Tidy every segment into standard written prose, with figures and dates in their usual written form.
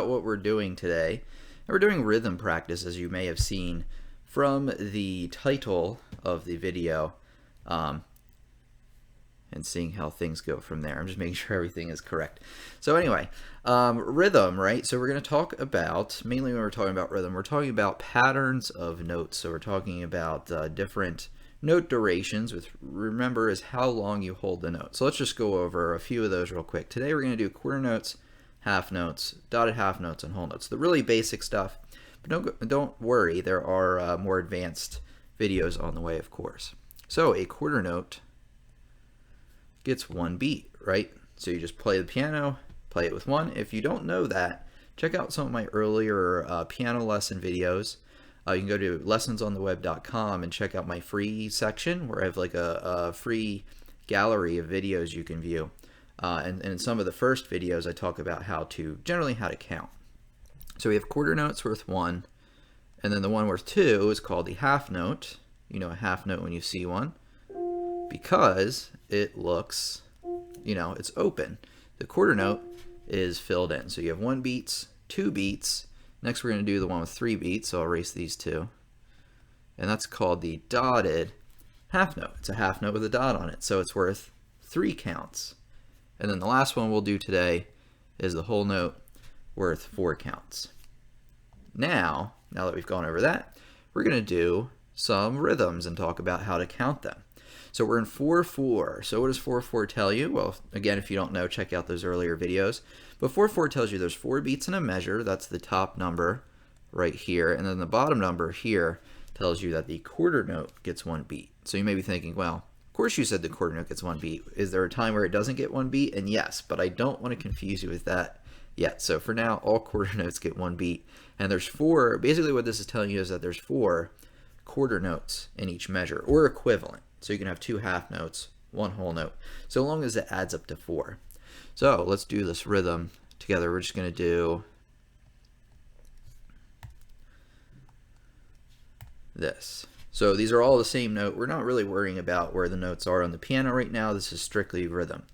What we're doing today, we're doing rhythm practice, as you may have seen from the title of the video, and seeing how things go from there. I'm just making sure everything is correct. So anyway, rhythm, right? So we're going to talk about, mainly when we're talking about rhythm, we're talking about patterns of notes. So we're talking about different note durations, which remember is how long you hold the note. So let's just go over a few of those real quick. Today we're going to do quarter notes, half notes, dotted half notes, and whole notes. The really basic stuff. But don't worry, there are more advanced videos on the way, of course. So a quarter note gets one beat, right? So you just play the piano, play it with one. If you don't know that, check out some of my earlier piano lesson videos. You can go to LessonsOnTheWeb.com and check out my free section where I have like a free gallery of videos you can view. And in some of the first videos, I talk about generally how to count. So we have quarter notes worth one, and then the one worth two is called the half note. You know a half note when you see one, because it looks, it's open. The quarter note is filled in. So you have 1 beats, 2 beats. Next we're going to do the one with 3 beats, so I'll erase these two. And that's called the dotted half note. It's a half note with a dot on it, so it's worth 3 counts. And then the last one we'll do today is the whole note worth 4 counts. Now that we've gone over that, we're going to do some rhythms and talk about how to count them. So we're in 4/4. So what does 4/4 tell you? Well, again, if you don't know, check out those earlier videos. But 4/4 tells you there's 4 beats in a measure. That's the top number right here. And then the bottom number here tells you that the quarter note gets 1 beat. So you may be thinking, well, of course you said the quarter note gets 1 beat. Is there a time where it doesn't get 1 beat? And yes, but I don't want to confuse you with that yet. So for now, all quarter notes get 1 beat. And there's 4, basically what this is telling you is that there's 4 quarter notes in each measure, or equivalent. So you can have 2 half notes, 1 whole note, so long as it adds up to 4. So let's do this rhythm together. We're just going to do this. So these are all the same note. We're not really worrying about where the notes are on the piano right now. This is strictly rhythm.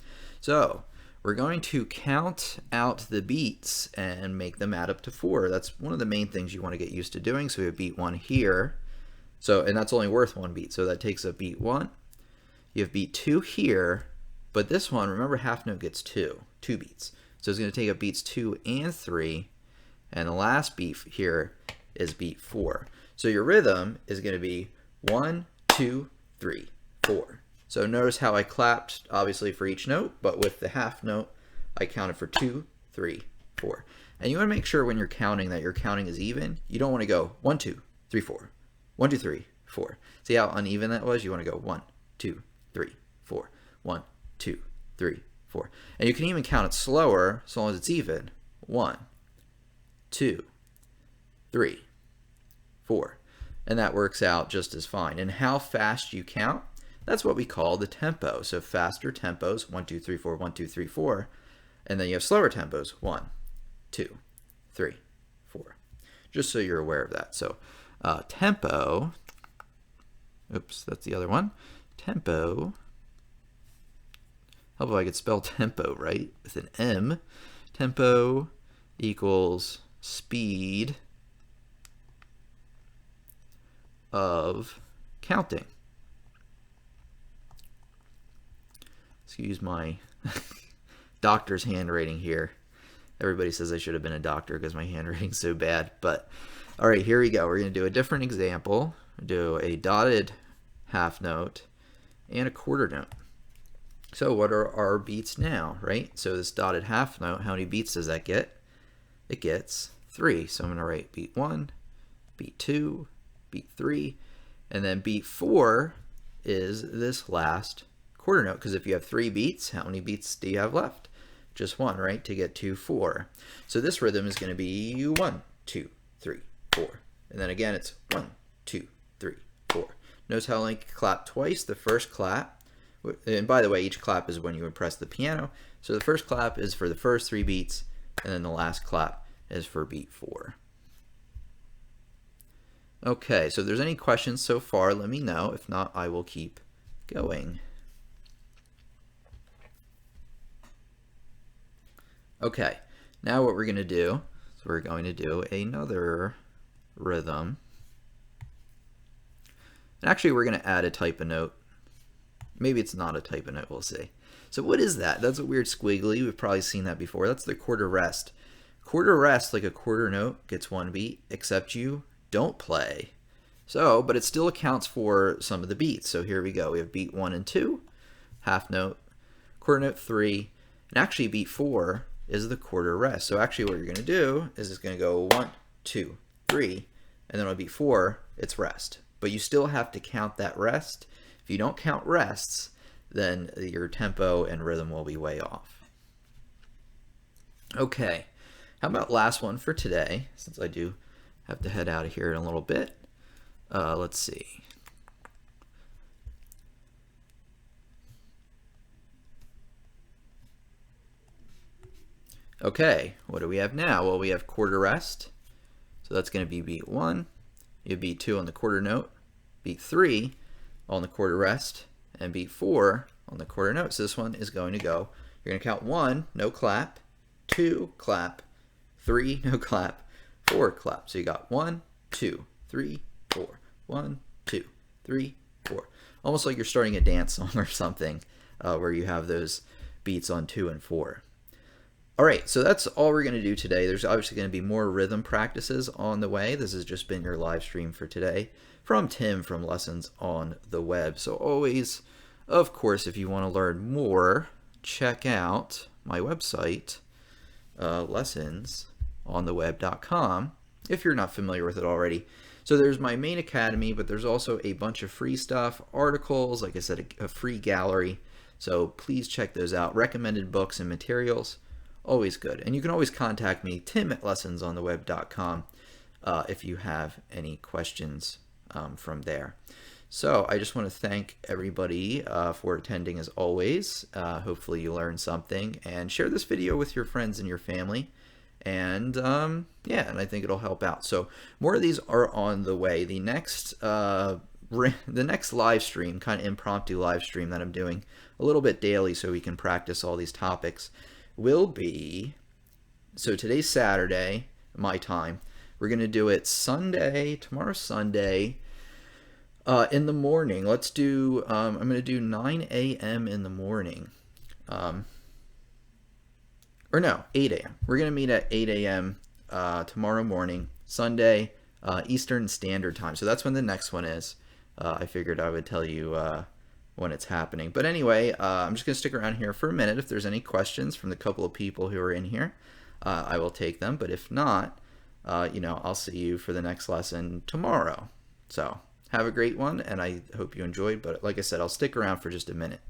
So we're going to count out the beats and make them add up to 4. That's one of the main things you want to get used to doing. So we have beat 1 here. And that's only worth 1 beat. So that takes up beat 1. You have beat 2 here, but this one, remember, half note gets 2 beats. So it's going to take up beats 2 and 3. And the last beat here is beat 4. So your rhythm is going to be 1, 2, 3, 4. So notice how I clapped, obviously, for each note, but with the half note, I counted for 2, 3, 4. And you want to make sure when you're counting that your counting is even. You don't want to go 1, 2, 3, 4. 1, 2, 3, 4. See how uneven that was? You want to go 1, 2, 3, 4. 1, 2, 3, 4. And you can even count it slower as long as it's even. 1, 2, 3, 4. And that works out just as fine. And how fast you count, that's what we call the tempo. So faster tempos, 1, 2, 3, 4, 1, 2, 3, 4. And then you have slower tempos, 1, 2, 3, 4. Just so you're aware of that. So tempo, oops, that's the other one. Tempo, how about I could spell tempo, right? With an M. Tempo equals speed of counting. Excuse my doctor's handwriting here. Everybody says I should have been a doctor because my handwriting's so bad. But all right, here we go. We're going to do a different example. Do a dotted half note and a quarter note. So what are our beats now, right? So this dotted half note, how many beats does that get? It gets 3. So I'm going to write beat 1, beat 2, beat 3, and then beat 4 is this last quarter note, because if you have 3 beats, how many beats do you have left? Just 1, right, to get to 4. So this rhythm is going to be 1, 2, 3, 4. And then again, it's 1, 2, 3, 4. Notice how I clap twice. The first clap, and by the way, each clap is when you would press the piano. So the first clap is for the first 3 beats, and then the last clap is for beat 4. Okay, so if there's any questions so far, let me know. If not, I will keep going. Okay, now what we're going to do, so we're going to do another rhythm. And actually, we're going to add a type of note. Maybe it's not a type of note, we'll see. So what is that? That's a weird squiggly. We've probably seen that before. That's the quarter rest. Quarter rest, like a quarter note, gets 1 beat, except you don't play. So, but it still accounts for some of the beats. So here we go. We have beat 1 and 2, half note, quarter note 3, and actually beat 4 is the quarter rest. So actually what you're going to do is it's going to go 1, 2, 3, and then on beat 4, it's rest. But you still have to count that rest. If you don't count rests, then your tempo and rhythm will be way off. Okay, how about last one for today, since I do have to head out of here in a little bit. Let's see. Okay, what do we have now? Well, we have quarter rest. So that's going to be beat 1. You have beat 2 on the quarter note, beat 3 on the quarter rest, and beat 4 on the quarter note. So this one is going to go, you're going to count 1, no clap, 2, clap, 3, no clap, 4, clap. So you got 1, 2, 3, 4, 1, 2, 3, 4. Almost like you're starting a dance song or something where you have those beats on 2 and 4. All right, so that's all we're going to do today. There's obviously going to be more rhythm practices on the way. This has just been your live stream for today from Tim from Lessons on the Web. So always, of course, if you want to learn more, check out my website, LessonsOnTheWeb.com, if you're not familiar with it already. So there's my main academy, but there's also a bunch of free stuff, articles, like I said, a free gallery. So please check those out. Recommended books and materials. Always good. And you can always contact me, tim@lessonsontheweb.com, if you have any questions from there. So I just want to thank everybody for attending as always. Hopefully you learned something, and share this video with your friends and your family. And yeah, and I think it'll help out. So more of these are on the way. The next live stream, kind of impromptu live stream that I'm doing a little bit daily so we can practice all these topics, will be, so today's Saturday, my time. We're going to do it Sunday, tomorrow's Sunday, in the morning. Let's do, I'm going to do 9 a.m. in the morning. Or no, 8 a.m. We're going to meet at 8 a.m. Tomorrow morning, Sunday, Eastern Standard Time. So that's when the next one is. I figured I would tell you when it's happening. But anyway, I'm just going to stick around here for a minute. If there's any questions from the couple of people who are in here, I will take them. But if not, you know, I'll see you for the next lesson tomorrow. So have a great one, and I hope you enjoyed. But like I said, I'll stick around for just a minute.